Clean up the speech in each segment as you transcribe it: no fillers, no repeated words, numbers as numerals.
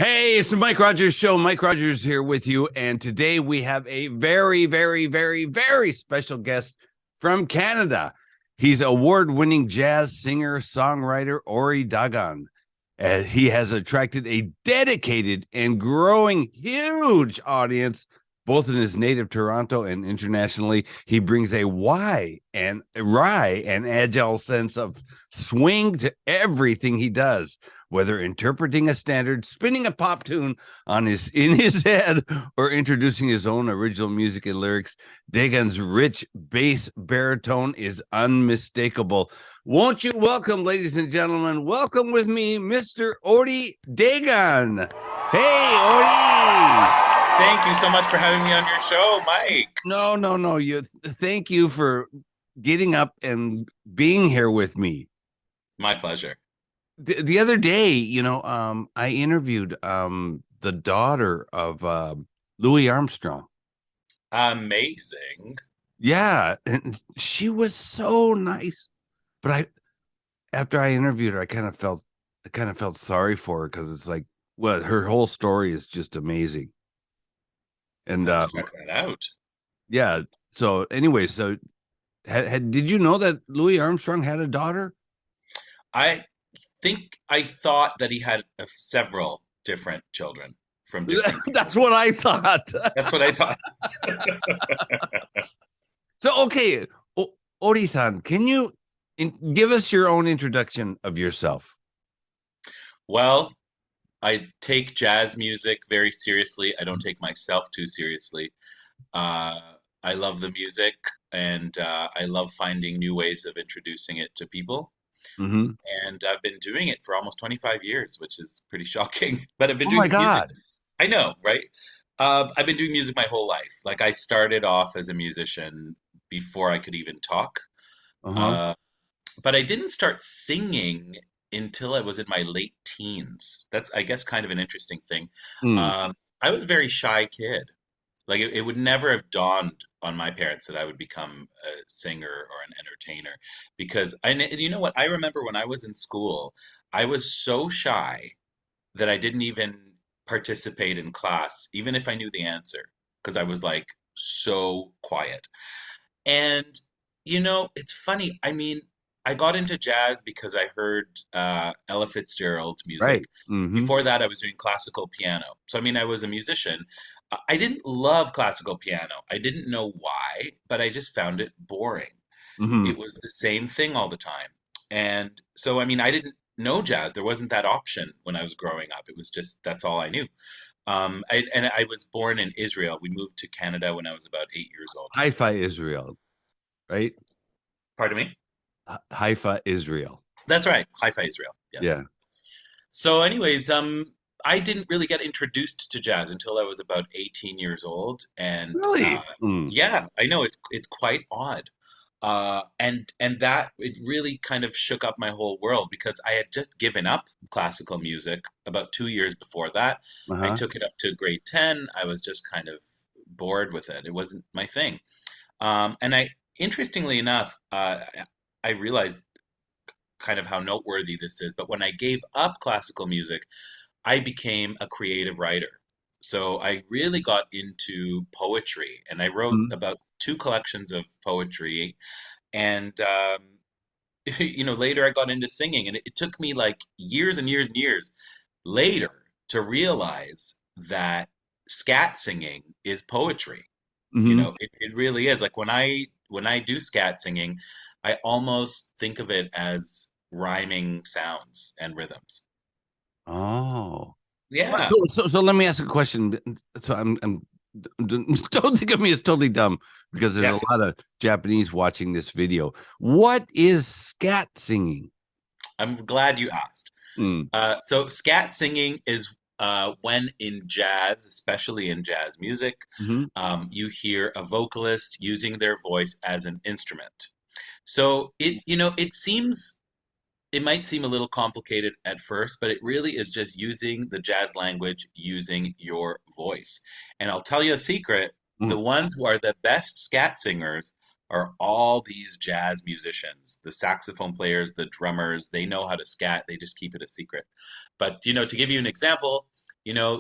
Hey, it's the Mike Rogers Show. Mike Rogers here with you. And today we have a very, very, very, very special guest from Canada. He's award-winning jazz singer, songwriter, Ori Dagan. He has attracted a dedicated and growing huge audience, both in his native Toronto and internationally. He brings a wry and agile sense of swing to everything he does, whether interpreting a standard, spinning a pop tune in his head, or introducing his own original music and lyrics. Dagan's rich bass baritone is unmistakable. Won't you welcome, ladies and gentlemen, welcome with me, Mr. Ori Dagan. Hey, Ori. Thank you so much for having me on your show, Mike. No. Thank you for getting up and being here with me. My pleasure. The other day, I interviewed the daughter of Louis Armstrong. Amazing. Yeah, and she was so nice. But after I interviewed her, I kind of felt sorry for her because it's like, well, her whole story is just amazing. And check that out. Yeah. So anyway, did you know that Louis Armstrong had a daughter? I thought that he had several different children from different That's what I thought. That's what I thought. So, okay, Ori-san, can you give us your own introduction of yourself? Well, I take jazz music very seriously. I don't take myself too seriously. I love the music, and I love finding new ways of introducing it to people. Mm-hmm. And I've been doing it for almost 25 years, which is pretty shocking. But I've been doing my God. music. I know, right? I've been doing music my whole life. Like, I started off as a musician before I could even talk. Uh-huh. But I didn't start singing until I was in my late teens. That's, I guess, kind of an interesting thing. Mm. I was a very shy kid. Like, it would never have dawned on my parents that I would become a singer or an entertainer, because you know what? I remember when I was in school, I was so shy that I didn't even participate in class, even if I knew the answer, because I was like so quiet. And, it's funny. I mean, I got into jazz because I heard Ella Fitzgerald's music. Right. Mm-hmm. Before that, I was doing classical piano. So, I mean, I was a musician. I didn't love classical piano. I didn't know why, but I just found it boring. Mm-hmm. It was the same thing all the time. And so, I mean, I didn't know jazz. There wasn't that option when I was growing up. It was just, that's all I knew. I was born in Israel. We moved to Canada when I was about 8 years old. Haifa, Israel, right? Pardon me? Haifa, Israel. That's right. Haifa, Israel. Yes. Yeah. So anyways, I didn't really get introduced to jazz until I was about 18 years old. And Really? yeah, I know it's quite odd. And that it really kind of shook up my whole world, because I had just given up classical music about 2 years before that. Uh-huh. I took it up to grade 10. I was just kind of bored with it. It wasn't my thing. And interestingly enough, I realized kind of how noteworthy this is, but when I gave up classical music, I became a creative writer. So I really got into poetry, and I wrote about 2 collections of poetry. And, later I got into singing, and it took me like years and years and years later to realize that scat singing is poetry. Mm-hmm. It really is. Like, when I do scat singing, I almost think of it as rhyming sounds and rhythms. Oh, yeah. So let me ask a question. So don't think of me as totally dumb, because there's a lot of Japanese watching this video. What is scat singing? I'm glad you asked. So scat singing is when in jazz, especially in jazz music, you hear a vocalist using their voice as an instrument. So it might seem a little complicated at first, but it really is just using the jazz language, using your voice. And I'll tell you a secret, the ones who are the best scat singers are all these jazz musicians, the saxophone players, the drummers. They know how to scat. They just keep it a secret. But, to give you an example,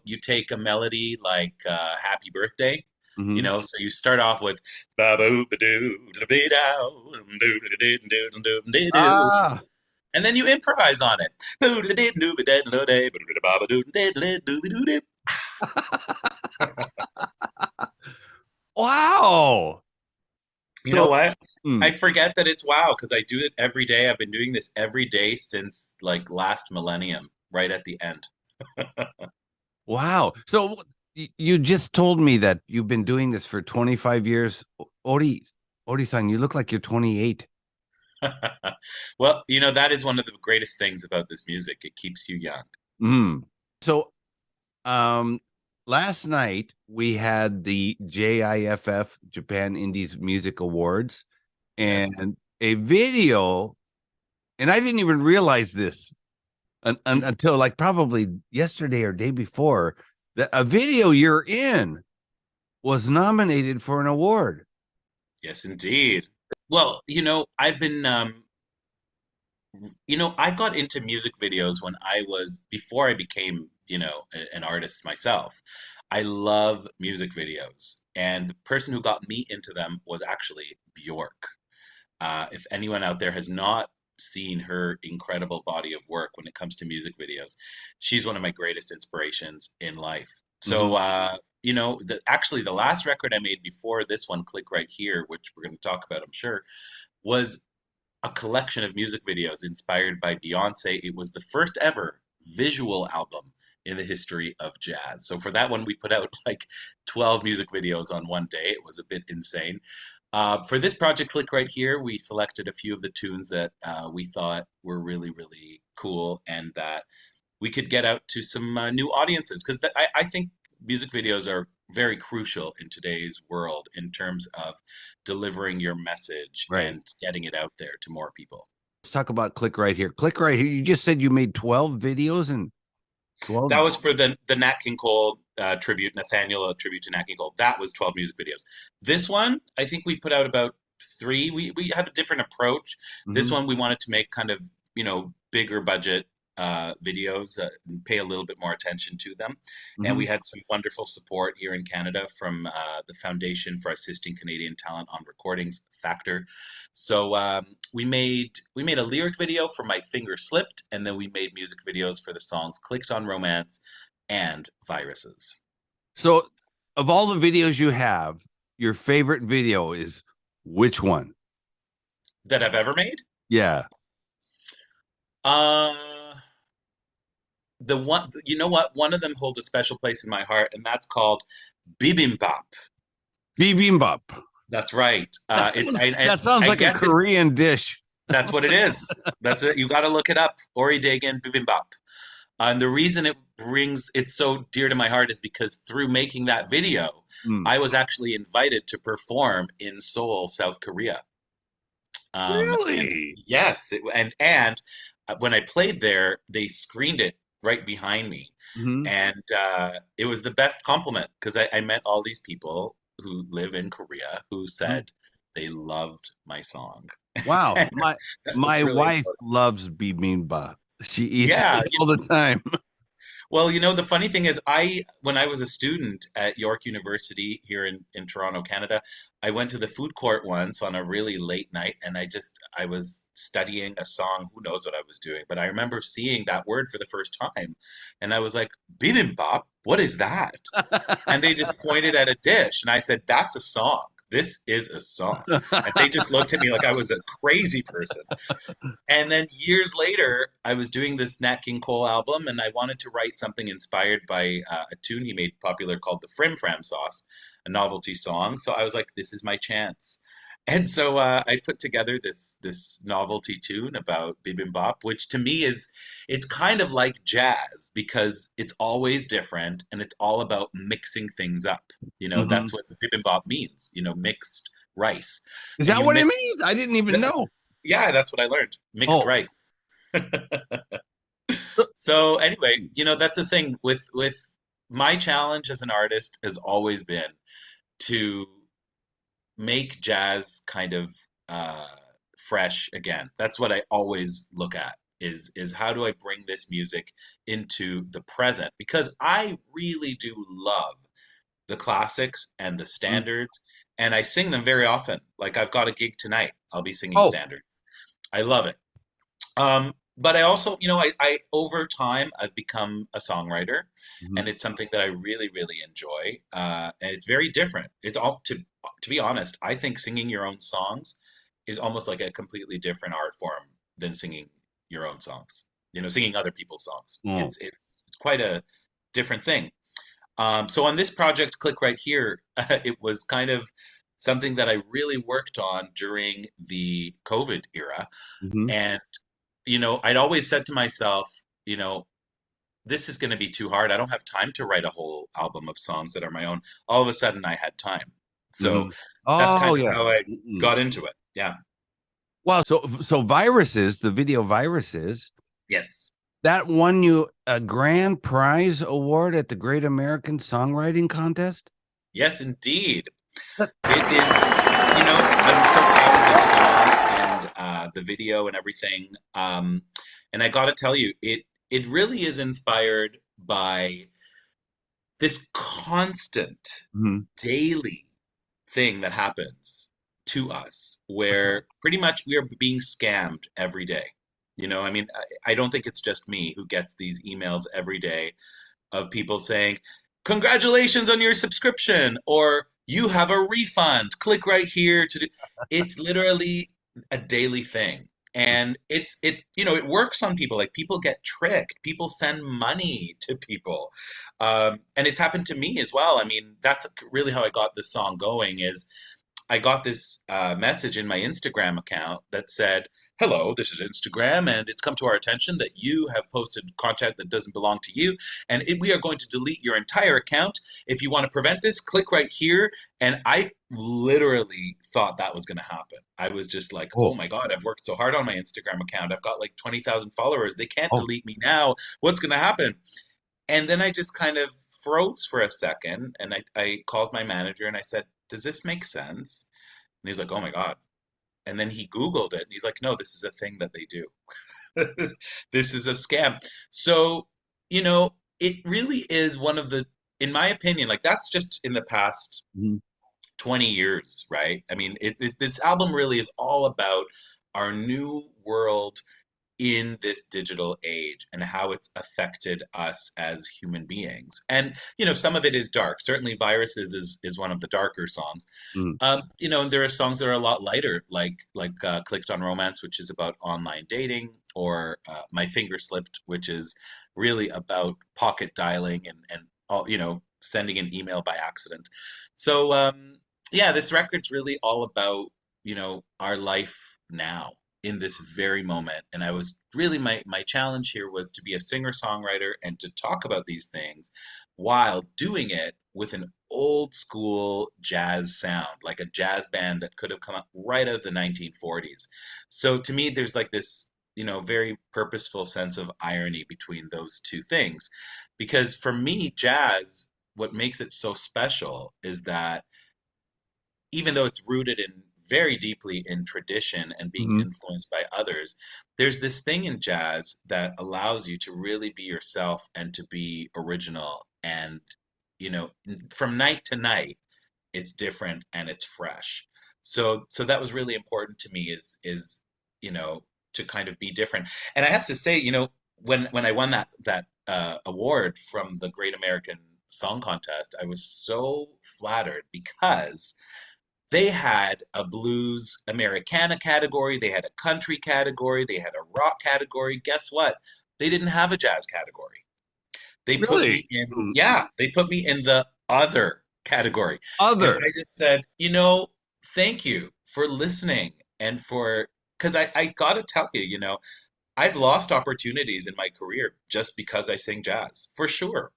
you take a melody like Happy Birthday, Mhm. so you start off with Ah, and then you improvise on it. wow. You know what? I Mm, forget that it's wow because I do it every day. I've been doing this every day since like last millennium, right at the end. wow. So you just told me that you've been doing this for 25 years. Ori-san, you look like you're 28. Well, that is one of the greatest things about this music. It keeps you young. Mm. So, um, last night we had the JIFF Japan Indies Music Awards Yes. and a video, and I didn't even realize this until like probably yesterday or day before that a video you're in was nominated for an award. Yes, indeed. Well, I've been I got into music videos before I became, an artist myself. I love music videos. And the person who got me into them was actually Bjork. If anyone out there has not seen her incredible body of work when it comes to music videos, she's one of my greatest inspirations in life. Mhm. So, actually, the last record I made before this one, Click Right Here, which we're going to talk about, I'm sure, was a collection of music videos inspired by Beyonce. It was the first ever visual album in the history of jazz. So for that one, we put out like 12 music videos on one day. It was a bit insane. For this project, Click Right Here, we selected a few of the tunes that we thought were really, really cool and that we could get out to some new audiences. Because I think music videos are very crucial in today's world in terms of delivering your message Right. and getting it out there to more people. Let's talk about Click Right Here. Click Right Here. You just said you made 12 videos and 12. That was for the Nat King Cole tribute, Nathaniel tribute to Nat King Cole. That was 12 music videos. This one, I think we put out about 3. We have a different approach. This Mhm. one we wanted to make kind of, bigger budget videos and pay a little bit more attention to them. And Mhm. we had some wonderful support here in Canada from the Foundation for Assisting Canadian Talent on Recordings, Factor. So we made a lyric video for My Finger Slipped, and then we made music videos for the songs Clicked on Romance and Viruses. So, of all the videos you have, your favorite video is which one? That I've ever made? Yeah. Uh, the one, you know what? One of them holds a special place in my heart, and that's called Bibimbap. Bibimbap. That's right. That sounds I like a guess Korean dish. that's what it is. That's it. You got to look it up. Ori Dagan Bibimbap. And the reason it's so dear to my heart is because through making that video, Mm. I was actually invited to perform in Seoul, South Korea. And Really? yes, and when I played there, they screened it right behind me, Mhm. and it was the best compliment because I met all these people who live in Korea who Mhm. said they loved my song. Wow. And My that was my really wife important. loves bibimbap. She eats Yeah, it all the time. well, the funny thing is, when I was a student at York University here in Toronto, Canada, I went to the food court once on a really late night, and I was studying a song. Who knows what I was doing? But I remember seeing that word for the first time, and I was like, "Bibimbap, what is that?" And they just pointed at a dish, and I said, "That's a song. This is a song." And they just looked at me like I was a crazy person. And then years later, I was doing this Nat King Cole album, and I wanted to write something inspired by a tune he made popular called the Frim Fram Sauce, a novelty song. So I was like, "This is my chance." And so I put together this novelty tune about bibimbap, which to me it's kind of like jazz because it's always different and it's all about mixing things up. Mhm. That's what bibimbap means. Mixed rice, Is and that you what it mix. means? I didn't even know. Yeah, that's what I learned. Mixed Oh. rice. So anyway, that's the thing with my challenge as an artist has always been to make jazz kind of fresh again. That's what I always look at. is how do I bring this music into the present? Because I really do love the classics and the Mm. standards, and I sing them very often. Like I've got a gig tonight, I'll be singing Oh, standards. I love it. But I also, I over time I've become a songwriter, mhm. and it's something that I really, really enjoy. And it's very different. It's all to be honest, I think singing your own songs is almost like a completely different art form than singing your own songs. Singing other people's songs. Mm. It's quite a different thing. So on this project, Click Right Here, it was kind of something that I really worked on during the COVID era. Mhm. And, I'd always said to myself, this is going to be too hard. I don't have time to write a whole album of songs that are my own. All of a sudden I had time. So Mhm. that's Oh, kind of yeah. how I Mm. got into it. Yeah. Well, so Viruses, the video Viruses, Yes. that won you a grand prize award at the Great American Songwriting Contest? Yes, indeed. It is, I'm so proud of this song and the video and everything. And I got to tell you, it really is inspired by this constant Mhm. daily thing that happens to us where pretty much we are being scammed every day. I mean, I don't think it's just me who gets these emails every day of people saying, congratulations on your subscription, or you have a refund, click right here to do. It's literally a daily thing. And it works on people. Like people get tricked. People send money to people. And it's happened to me as well. I mean, that's really how I got this song going is I got this message in my Instagram account that said, hello, this is Instagram, and it's come to our attention that you have posted content that doesn't belong to you, and we are going to delete your entire account. If you want to prevent this, click right here. And I literally thought that was going to happen. I was just like, oh my God, I've worked so hard on my Instagram account. I've got like 20,000 followers. They can't delete me now. What's going to happen? And then I just kind of froze for a second, and I called my manager and I said, does this make sense? And he's like, oh my God. And then he Googled it and he's like, no, this is a thing that they do. This is a scam. So, it really is one of the, in my opinion, like that's just in the past Mhm. 20 years, right? I mean, this album really is all about our new world in this digital age and how it's affected us as human beings. And, some of it is dark. Certainly Viruses is one of the darker songs. Mhm. And there are songs that are a lot lighter, like Clicked on Romance, which is about online dating, or My Finger Slipped, which is really about pocket dialing and all, sending an email by accident. So, yeah, this record's really all about, our life now in this very moment. And I was really, my challenge here was to be a singer-songwriter and to talk about these things while doing it with an old school jazz sound, like a jazz band that could have come up right out of the 1940s. So to me, there's like this, very purposeful sense of irony between those two things. Because for me, jazz, what makes it so special is that even though it's rooted in very deeply in tradition and being Mhm. influenced by others, there's this thing in jazz that allows you to really be yourself and to be original. And, from night to night, it's different and it's fresh. So that was really important to me is, to kind of be different. And I have to say, when I won that award from the Great American Song Contest, I was so flattered because they had a blues Americana category, they had a country category, they had a rock category. Guess what? They didn't have a jazz category. They put Really? me in, yeah, they put me in the other category. And Other. I just said, thank you for listening and because I gotta tell you, I've lost opportunities in my career just because I sing jazz, for sure.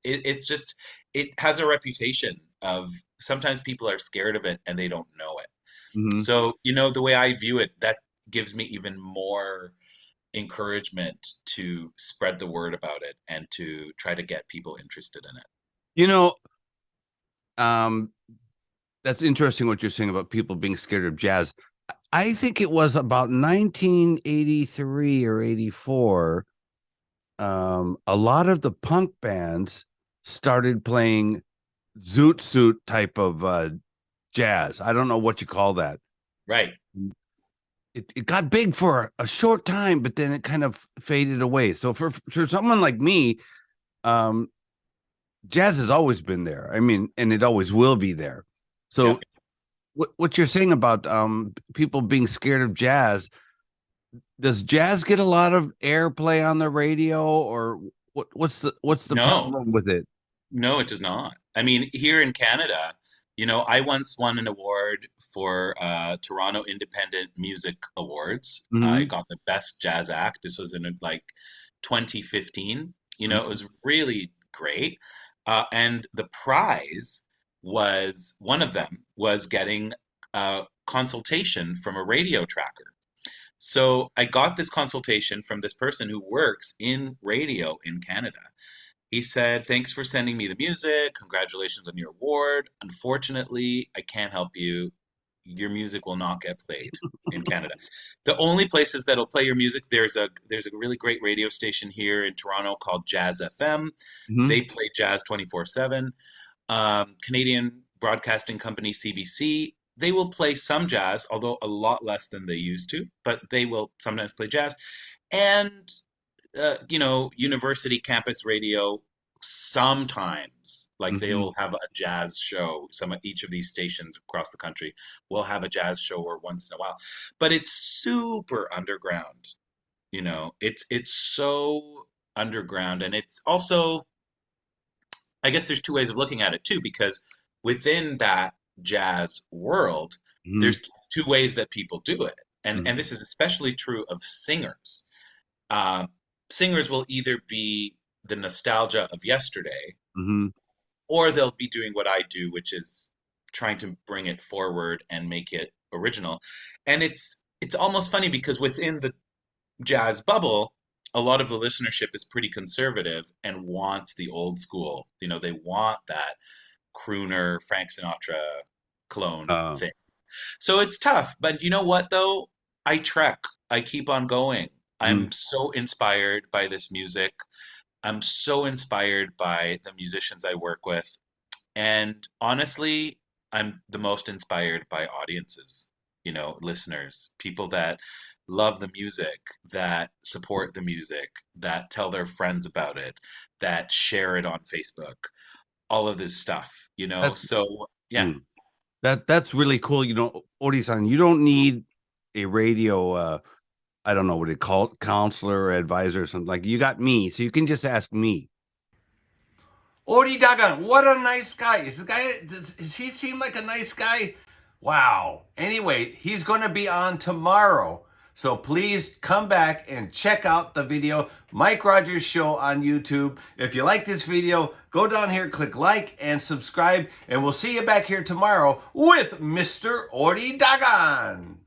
It's just, it has a reputation of sometimes people are scared of it and they don't know it. Mhm. So, the way I view it, that gives me even more encouragement to spread the word about it and to try to get people interested in it. You know, um, that's interesting what you're saying about people being scared of jazz. I think it was about 1983 or 84. A lot of the punk bands started playing zoot suit type of jazz. I don't know what you call that. Right. It got big for a short time, but then it kind of faded away. So for someone like me, jazz has always been there. I mean, and it always will be there. So what you're saying about people being scared of jazz, does jazz get a lot of airplay on the radio, or what's the problem with it? No, it does not. I mean, here in Canada, I once won an award for Toronto Independent Music Awards. I got the best jazz act. This was in like 2015. It was really great. And the prize was, one of them was getting a consultation from a radio tracker. So I got this consultation from this person who works in radio in Canada. He said, "Thanks for sending me the music. Congratulations on your award. Unfortunately, I can't help you. Your music will not get played in Canada. The only places that'll play your music, there's a really great radio station here in Toronto called Jazz FM. They play jazz 24/7. Canadian broadcasting company CBC, they will play some jazz, although a lot less than they used to, but they will sometimes play jazz. And university campus radio, sometimes, like they will have a jazz show. Each of these stations across the country will have a jazz show or once in a while, but it's super underground. It's so underground, and it's also, I guess there's two ways of looking at it too, because within that jazz world, there's two ways that people do it, and this is especially true of singers. Singers will either be the nostalgia of yesterday, or they'll be doing what I do, which is trying to bring it forward and make it original. And it's almost funny because within the jazz bubble, a lot of the listenership is pretty conservative and wants the old school. They want that crooner Frank Sinatra clone thing. So it's tough. But you know what, though? I trek. I keep on going. I'm so inspired by this music. I'm so inspired by the musicians I work with. And honestly, I'm the most inspired by audiences, listeners, people that love the music, that support the music, that tell their friends about it, that share it on Facebook, all of this stuff, so yeah. That's really cool. Ori-san, you don't need a radio, I don't know what it called, counselor or advisor or something. Like, you got me, so you can just ask me. Ori Dagan, what a nice guy. Does he seem like a nice guy? Wow. Anyway, he's going to be on tomorrow. So please come back and check out the video, Mike Rogers Show on YouTube. If you like this video, go down here, click like and subscribe, and we'll see you back here tomorrow with Mr. Ori Dagan.